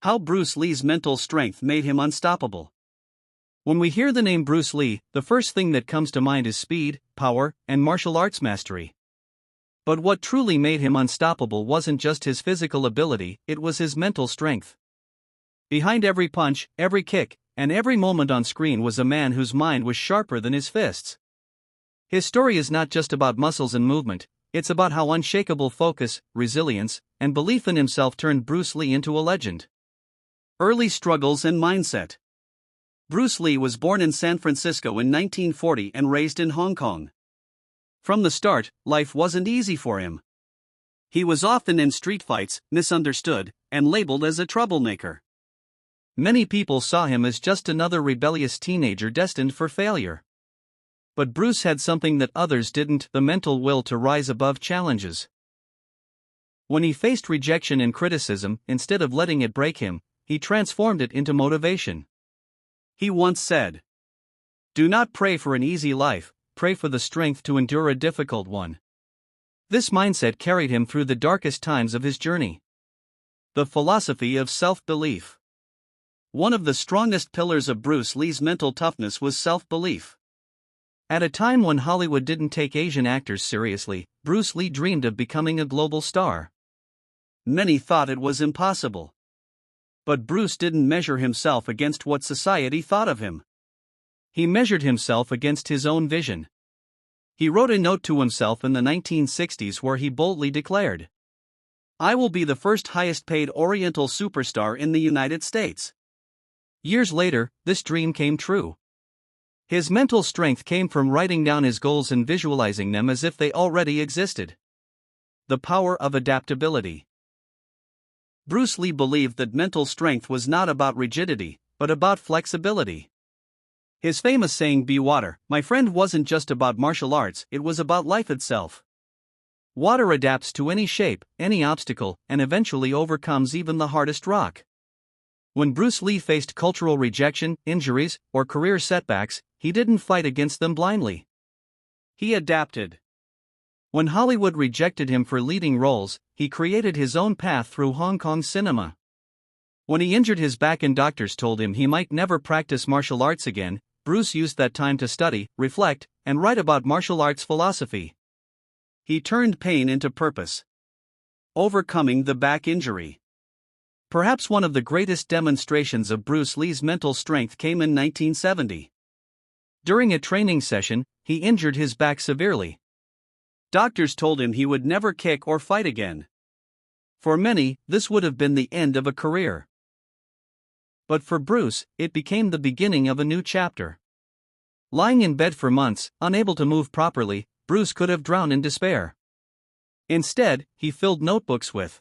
How Bruce Lee's mental strength made him unstoppable. When we hear the name Bruce Lee, the first thing that comes to mind is speed, power, and martial arts mastery. But what truly made him unstoppable wasn't just his physical ability, it was his mental strength. Behind every punch, every kick, and every moment on screen was a man whose mind was sharper than his fists. His story is not just about muscles and movement, it's about how unshakable focus, resilience, and belief in himself turned Bruce Lee into a legend. Early struggles and mindset. Bruce Lee was born in San Francisco in 1940 and raised in Hong Kong. From the start, life wasn't easy for him. He was often in street fights, misunderstood, and labeled as a troublemaker. Many people saw him as just another rebellious teenager destined for failure. But Bruce had something that others didn't: the mental will to rise above challenges. When he faced rejection and criticism, instead of letting it break him, he transformed it into motivation. He once said, "Do not pray for an easy life, pray for the strength to endure a difficult one." This mindset carried him through the darkest times of his journey. The philosophy of self-belief. One of the strongest pillars of Bruce Lee's mental toughness was self-belief. At a time when Hollywood didn't take Asian actors seriously, Bruce Lee dreamed of becoming a global star. Many thought it was impossible. But Bruce didn't measure himself against what society thought of him. He measured himself against his own vision. He wrote a note to himself in the 1960s where he boldly declared, "I will be the first highest-paid Oriental superstar in the United States." Years later, this dream came true. His mental strength came from writing down his goals and visualizing them as if they already existed. The power of adaptability. Bruce Lee believed that mental strength was not about rigidity, but about flexibility. His famous saying, "Be water, my friend," wasn't just about martial arts, it was about life itself. Water adapts to any shape, any obstacle, and eventually overcomes even the hardest rock. When Bruce Lee faced cultural rejection, injuries, or career setbacks, he didn't fight against them blindly. He adapted. When Hollywood rejected him for leading roles, he created his own path through Hong Kong cinema. When he injured his back and doctors told him he might never practice martial arts again, Bruce used that time to study, reflect, and write about martial arts philosophy. He turned pain into purpose. Overcoming the back injury. Perhaps one of the greatest demonstrations of Bruce Lee's mental strength came in 1970. During a training session, he injured his back severely. Doctors told him he would never kick or fight again. For many, this would have been the end of a career. But for Bruce, it became the beginning of a new chapter. Lying in bed for months, unable to move properly, Bruce could have drowned in despair. Instead, he filled notebooks with